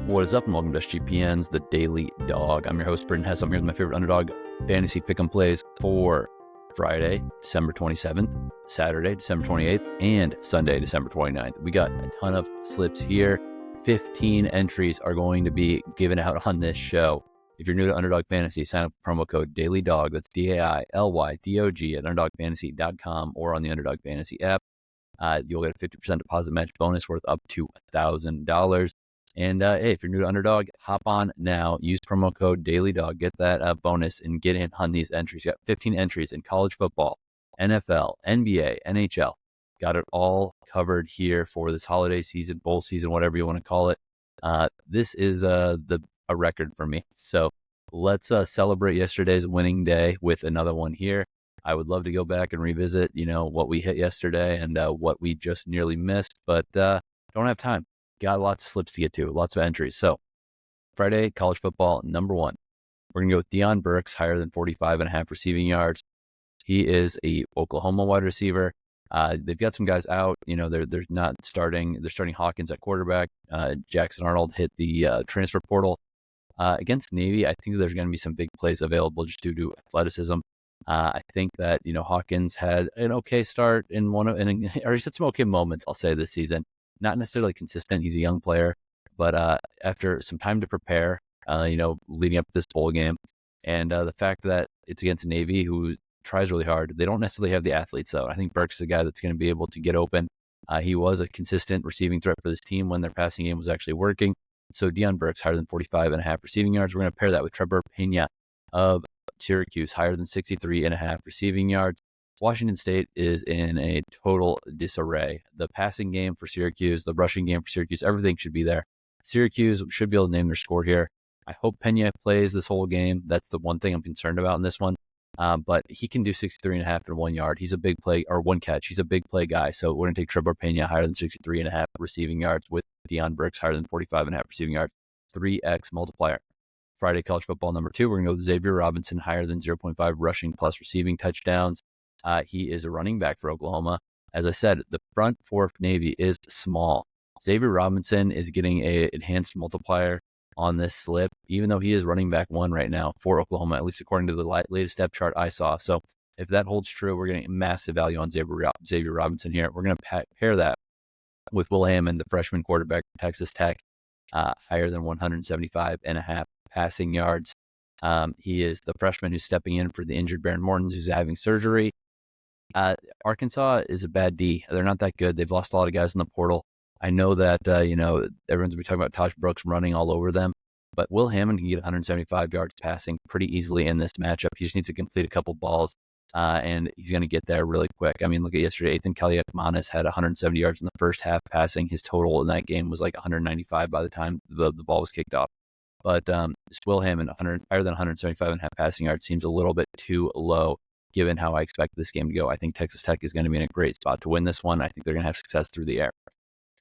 What is up, and welcome to SGPN's The Daily Dog. I'm your host, Britton Hess. I'm here with my favorite Underdog fantasy pick'em plays for Friday, December 27th, Saturday, December 28th, and Sunday, December 29th. We got a ton of slips here. 15 entries are going to be given out on this show. If you're new to Underdog Fantasy, sign up with promo code DailyDog. That's DAILYDOG at UnderdogFantasy.com or on the Underdog Fantasy app. You'll get a 50% deposit match bonus worth up to $1,000. And hey, if you're new to Underdog, hop on now. Use promo code DailyDog. Get that bonus and get in on these entries. You got 15 entries in college football, NFL, NBA, NHL. Got it all covered here for this holiday season, bowl season, whatever you want to call it. This is a record for me. So let's celebrate yesterday's winning day with another one here. I would love to go back and revisit, what we hit yesterday and what we just nearly missed, but don't have time. Got lots of slips to get to, lots of entries. So Friday, college football, number one. We're going to go with Deion Burks, higher than 45.5 receiving yards. He is a Oklahoma wide receiver. They've got some guys out. They're not starting. They're starting Hawkins at quarterback. Jackson Arnold hit the transfer portal. Against Navy, I think there's going to be some big plays available just due to athleticism. I think that, Hawkins had an okay start or he's had some okay moments, I'll say, this season. Not necessarily consistent. He's a young player, but after some time to prepare, leading up to this bowl game, and the fact that it's against Navy, who tries really hard, they don't necessarily have the athletes, though. I think Burks is a guy that's going to be able to get open. He was a consistent receiving threat for this team when their passing game was actually working. So Deion Burks, higher than 45.5 receiving yards. We're going to pair that with Trebor Pena of Syracuse, higher than 63.5 receiving yards. Washington State is in a total disarray. The passing game for Syracuse, the rushing game for Syracuse, everything should be there. Syracuse should be able to name their score here. I hope Pena plays this whole game. That's the one thing I'm concerned about in this one. But he can do 63.5 and 1 yard. He's a big play, or one catch. He's a big play guy. So we're going to take Trebor Pena, higher than 63.5 receiving yards, with Deion Burks, higher than 45.5 receiving yards. 3x multiplier. Friday, college football, number two. We're going to go with Xavier Robinson, higher than 0.5 rushing plus receiving touchdowns. He is a running back for Oklahoma. As I said, the front four for Navy is small. Xavier Robinson is getting an enhanced multiplier on this slip, even though he is running back one right now for Oklahoma, at least according to the latest depth chart I saw. So if that holds true, we're getting massive value on Xavier Robinson here. We're going to pair that with Will Hammond, the freshman quarterback for Texas Tech, higher than 175.5 passing yards. He is the freshman who's stepping in for the injured Baron Mortons, who's having surgery. Arkansas is a bad D. They're not that good. They've lost a lot of guys in the portal. I know that, everyone's going to be talking about Tosh Brooks running all over them, but Will Hammond can get 175 yards passing pretty easily in this matchup. He just needs to complete a couple balls, and he's going to get there really quick. I mean, look at yesterday. Ethan Kaliakmanis had 170 yards in the first half passing. His total in that game was like 195 by the time the ball was kicked off. But Will Hammond, higher than 175.5 passing yards seems a little bit too low, given how I expect this game to go. I think Texas Tech is going to be in a great spot to win this one. I think they're going to have success through the air.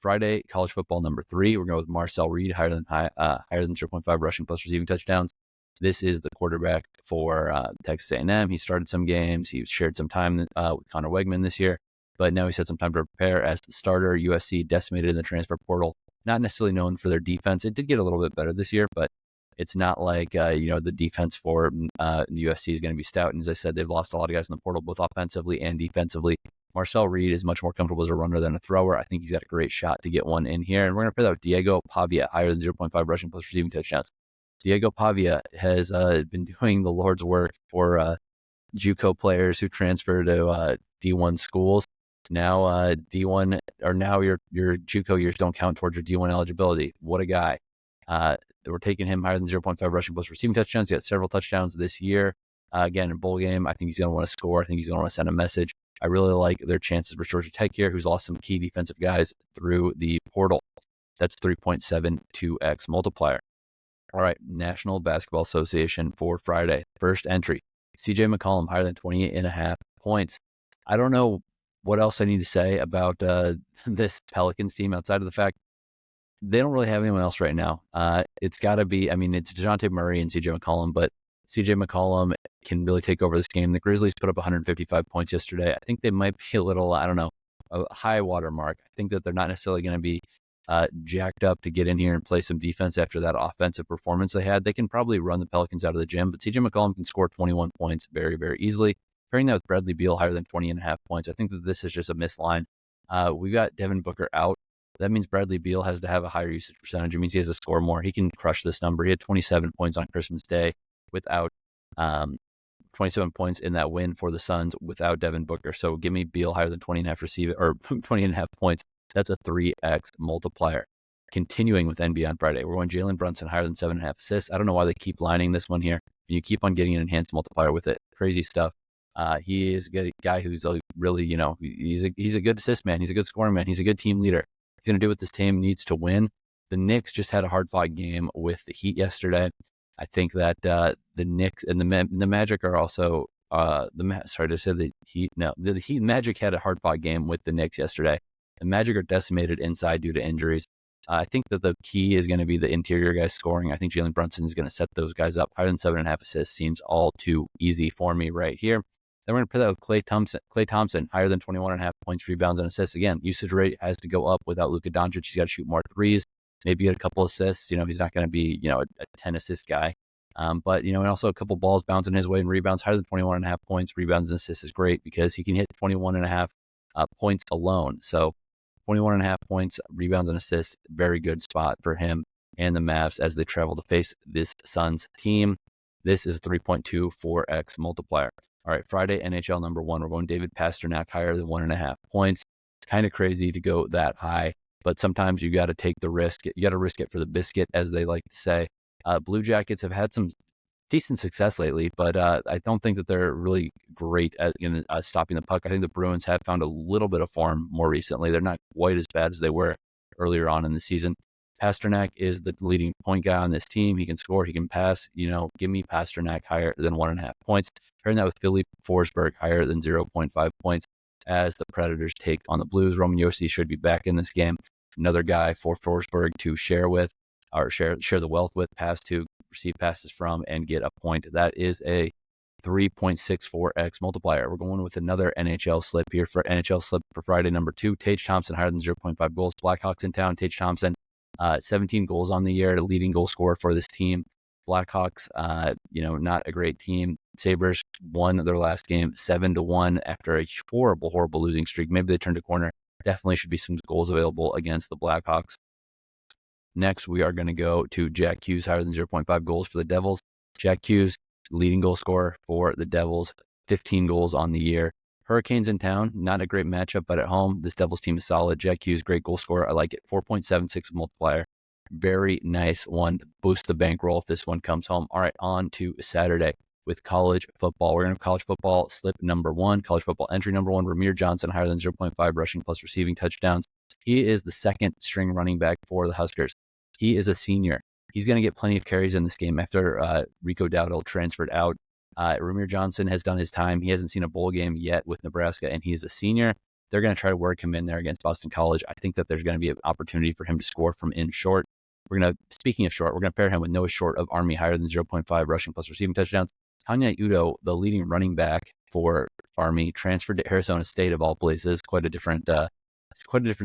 Friday, college football, number three. We're going with Marcel Reed, higher than 0.5 rushing plus receiving touchdowns. This is the quarterback for Texas A&M. He started some games. He shared some time with Connor Wegman this year, but now he's had some time to prepare as the starter. USC decimated in the transfer portal. Not necessarily known for their defense. It did get a little bit better this year, but it's not like, the defense for USC is going to be stout. And as I said, they've lost a lot of guys in the portal, both offensively and defensively. Marcel Reed is much more comfortable as a runner than a thrower. I think he's got a great shot to get one in here. And we're going to play that with Diego Pavia, higher than 0.5 rushing plus receiving touchdowns. Diego Pavia has been doing the Lord's work for JUCO players who transfer to D1 schools. Now D1, or now your JUCO years don't count towards your D1 eligibility. What a guy. We're taking him higher than 0.5 rushing plus receiving touchdowns. He got several touchdowns this year. Again, in bowl game, I think he's going to want to score. I think he's going to want to send a message. I really like their chances with Georgia Tech here, who's lost some key defensive guys through the portal. That's 3.72x multiplier. All right, National Basketball Association for Friday. First entry, CJ McCollum, higher than 28.5 points. I don't know what else I need to say about this Pelicans team outside of the fact they don't really have anyone else right now. It's got to be, it's DeJounte Murray and CJ McCollum, but CJ McCollum can really take over this game. The Grizzlies put up 155 points yesterday. I think they might be a little, a high water mark. I think that they're not necessarily going to be jacked up to get in here and play some defense after that offensive performance they had. They can probably run the Pelicans out of the gym, but CJ McCollum can score 21 points very, very easily. Pairing that with Bradley Beal higher than 20.5 points, I think that this is just a missed line. We got Devin Booker out. That means Bradley Beal has to have a higher usage percentage. It means he has to score more. He can crush this number. He had 27 points on Christmas Day without 27 points in that win for the Suns without Devin Booker. So give me Beal higher than 20.5 points. That's a 3x multiplier. Continuing with NBA on Friday, we're going Jalen Brunson higher than 7.5 assists. I don't know why they keep lining this one here. You keep on getting an enhanced multiplier with it. Crazy stuff. He is a guy who's really, he's a good assist man. He's a good scoring man. He's a good team leader. He's going to do what this team needs to win. The Knicks just had a hard-fought game with the Heat yesterday. I think that the Knicks and the Magic are also the Heat. No, the Heat Magic had a hard-fought game with the Knicks yesterday. The Magic are decimated inside due to injuries. I think that the key is going to be the interior guys scoring. I think Jalen Brunson is going to set those guys up. Higher than 7.5 assists seems all too easy for me right here. Then we're going to put that with Klay Thompson, higher than 21.5 points, rebounds, and assists. Again, usage rate has to go up without Luka Doncic. He's got to shoot more threes, maybe get a couple assists. He's not going to be, a 10 assist guy. But, and also a couple balls bouncing his way and rebounds. Higher than 21.5 points, rebounds, and assists is great because he can hit 21.5 points alone. So 21.5 points, rebounds, and assists, very good spot for him and the Mavs as they travel to face this Suns team. This is a 3.24x multiplier. All right, Friday, NHL number 1. We're going David Pasternak higher than 1.5 points. It's kind of crazy to go that high, but sometimes you got to take the risk. You got to risk it for the biscuit, as they like to say. Blue Jackets have had some decent success lately, but I don't think that they're really great at stopping the puck. I think the Bruins have found a little bit of form more recently. They're not quite as bad as they were earlier on in the season. Pasternak is the leading point guy on this team. He can score, he can pass. Give me Pasternak higher than 1.5 points. Pairing that with Philly Forsberg higher than 0.5 points as the Predators take on the Blues. Roman Josi should be back in this game. Another guy for Forsberg to share with, or share the wealth with, pass to, receive passes from, and get a point. That is a 3.64x multiplier. We're going with another NHL slip here for NHL slip for Friday number 2. Tage Thompson higher than 0.5 goals. Blackhawks in town. Tage Thompson, 17 goals on the year, the leading goal scorer for this team. Blackhawks, not a great team. Sabres won their last game 7-1 after a horrible losing streak. Maybe they turned a corner. Definitely should be some goals available against the Blackhawks. Next, we are going to go to Jack Hughes, higher than 0.5 goals for the Devils. Jack Hughes, leading goal scorer for the Devils, 15 goals on the year. Hurricanes in town, not a great matchup, but at home, this Devils team is solid. Jack Hughes, great goal scorer. I like it. 4.76 multiplier. Very nice one. Boost the bankroll if this one comes home. All right, on to Saturday with college football. We're going to have college football slip number 1, college football entry number 1, Ramir Johnson, higher than 0.5 rushing plus receiving touchdowns. He is the second string running back for the Huskers. He is a senior. He's going to get plenty of carries in this game after Rico Dowdle transferred out. Ramir Johnson has done his time. He hasn't seen a bowl game yet with Nebraska, and he's a senior. They're going to try to work him in there against Boston College. I think that there's going to be an opportunity for him to score from in short. Speaking of short, we're going to pair him with Noah Short of Army, higher than 0.5 rushing plus receiving touchdowns. Tanya Udo, the leading running back for Army, transferred to Arizona State of all places. Quite a different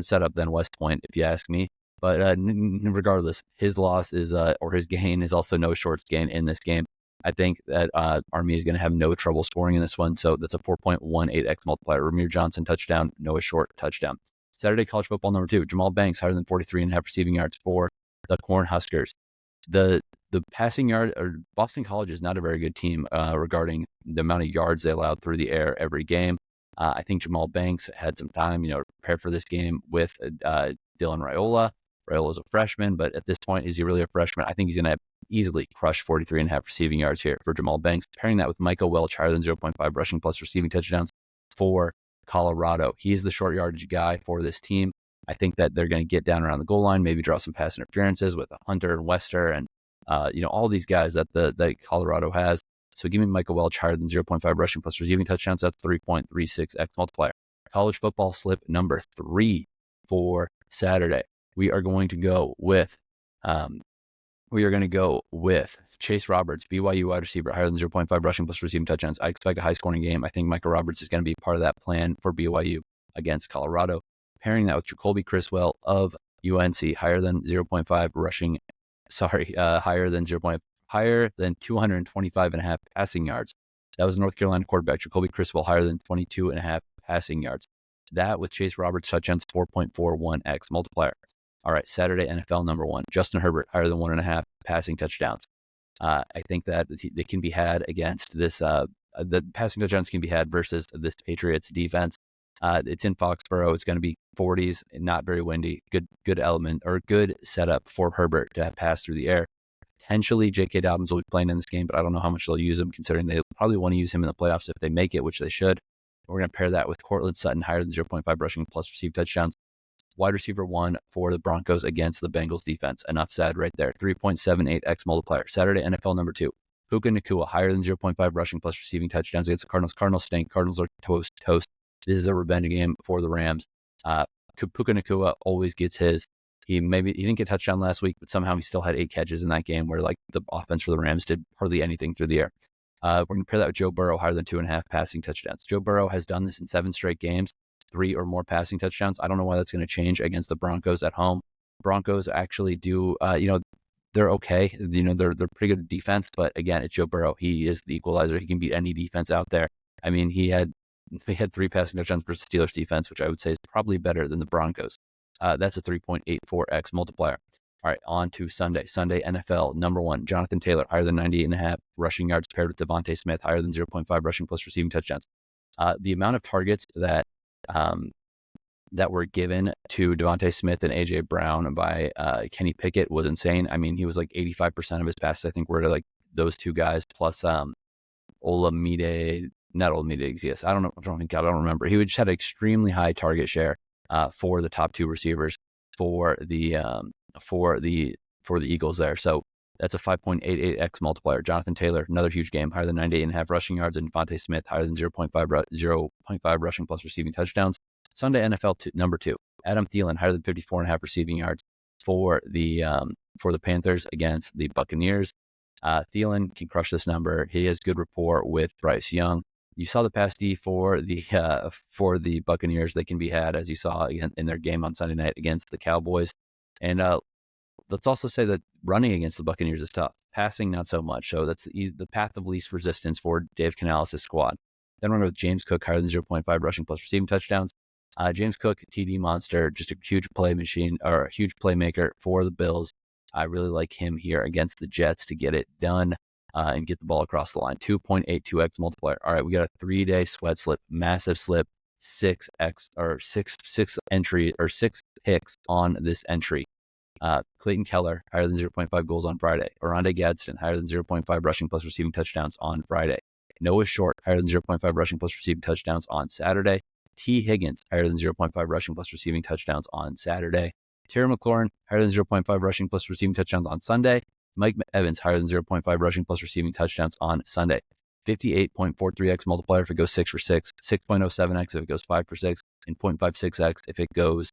setup than West Point, if you ask me. But regardless, his loss is or his gain is also Noah Short's gain in this game. I think that Army is going to have no trouble scoring in this one. So that's a 4.18x multiplier. Ramir Johnson touchdown, Noah Short touchdown. Saturday college football number 2, Jamal Banks higher than 43.5 receiving yards for the Cornhuskers. The passing yard, or Boston College is not a very good team regarding the amount of yards they allowed through the air every game. I think Jamal Banks had some time, to prepare for this game with Dylan Raiola. Raiola's a freshman, but at this point, is he really a freshman? I think he's going to easily crush 43.5 receiving yards here for Jamal Banks. Pairing that with Michael Welch, higher than 0.5 rushing plus receiving touchdowns for Colorado. He is the short yardage guy for this team. I think that they're going to get down around the goal line, maybe draw some pass interferences with Hunter and Wester and, all these guys that that Colorado has. So give me Michael Welch higher than 0.5 rushing plus receiving touchdowns. That's 3.36x multiplier. College football slip number 3 for Saturday. We are going to go with Chase Roberts, BYU wide receiver, higher than 0.5 rushing plus receiving touchdowns. I expect a high-scoring game. I think Michael Roberts is going to be part of that plan for BYU against Colorado. Pairing that with Jacoby Criswell of UNC higher than 0.5 rushing, higher than 225.5 passing yards. That was North Carolina quarterback Jacoby Criswell, higher than 22.5 passing yards. That with Chase Roberts touchdowns, 4.41x multiplier. All right, Saturday NFL number 1, Justin Herbert, higher than 1.5 passing touchdowns. I think that they can be had against this. The passing touchdowns can be had versus this Patriots defense. It's in Foxborough. It's going to be 40s, not very windy. Good element or good setup for Herbert to pass through the air. Potentially, J.K. Dobbins will be playing in this game, but I don't know how much they'll use him, considering they probably want to use him in the playoffs if they make it, which they should. We're going to pair that with Cortland Sutton, higher than 0.5 rushing plus received touchdowns. Wide receiver 1 for the Broncos against the Bengals defense. Enough said right there. 3.78x multiplier. Saturday NFL number 2. Puka Nacua, higher than 0.5 rushing plus receiving touchdowns against the Cardinals. Cardinals stink. Cardinals are toast. This is a revenge game for the Rams. Puka Nacua always gets his. He didn't get a touchdown last week, but somehow he still had 8 catches in that game where like the offense for the Rams did hardly anything through the air. We're going to pair that with Joe Burrow, higher than 2.5 passing touchdowns. Joe Burrow has done this in 7 straight games, 3 or more passing touchdowns. I don't know why that's going to change against the Broncos at home. Broncos actually do, they're okay. They're pretty good defense, but again, it's Joe Burrow. He is the equalizer. He can beat any defense out there. I mean, he had 3 passing touchdowns versus Steelers defense, which I would say is probably better than the Broncos. That's a 3.84x multiplier. All right, on to Sunday. Sunday NFL number 1, Jonathan Taylor, higher than 98.5 rushing yards, paired with Devontae Smith, higher than 0.5 rushing plus receiving touchdowns. The amount of targets that were given to Devontae Smith and AJ Brown by Kenny Pickett was insane. I mean, he was like 85% of his passes, I think, were to like those 2 guys plus Olamide. Not Olamide exists. I don't remember. He just had an extremely high target share for the top 2 receivers for the Eagles there. So that's a 5.88x multiplier. Jonathan Taylor, another huge game, higher than 98.5 rushing yards, and Devontae Smith, higher than 0.5 rushing plus receiving touchdowns. Sunday NFL number 2, Adam Thielen, higher than 54.5 receiving yards for the Panthers against the Buccaneers. Thielen can crush this number. He has good rapport with Bryce Young. You saw the pass D for the Buccaneers. They can be had, as you saw in their game on Sunday night against the Cowboys. And let's also say that running against the Buccaneers is tough. Passing, not so much. So that's the path of least resistance for Dave Canales' squad. Then we're going to go with James Cook, higher than 0.5 rushing plus receiving touchdowns. James Cook, TD monster, just a huge play machine or a huge playmaker for the Bills. I really like him here against the Jets to get it done and get the ball across the line. 2.82x multiplier. All right, we got a 3-day sweat slip, massive slip, 6 picks on this entry. Clayton Keller, higher than 0.5 goals on Friday. Oronde Gadsden, higher than 0.5 rushing plus receiving touchdowns on Friday. Noah Short, higher than 0.5 rushing plus receiving touchdowns on Saturday. T. Higgins, higher than 0.5 rushing plus receiving touchdowns on Saturday. Terry McLaurin, higher than 0.5 rushing plus receiving touchdowns on Sunday. Mike Evans, higher than 0.5 rushing plus receiving touchdowns on Sunday. 58.43x multiplier if it goes 6 for 6, 6.07x if it goes 5 for 6, and 0.56x if it goes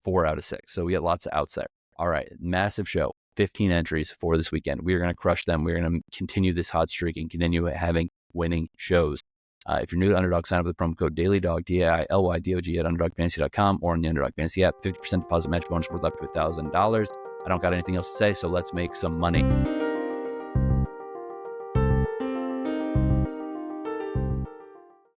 4 out of 6. So we get lots of outs there. All right, massive show. 15 entries for this weekend. We are going to crush them. We're going to continue this hot streak and continue having winning shows. If you're new to Underdog, sign up with the promo code DailyDog, DAILYDOG at UnderdogFantasy.com or on the Underdog Fantasy app. 50% deposit match bonus worth up to $1,000. I don't got anything else to say, so let's make some money.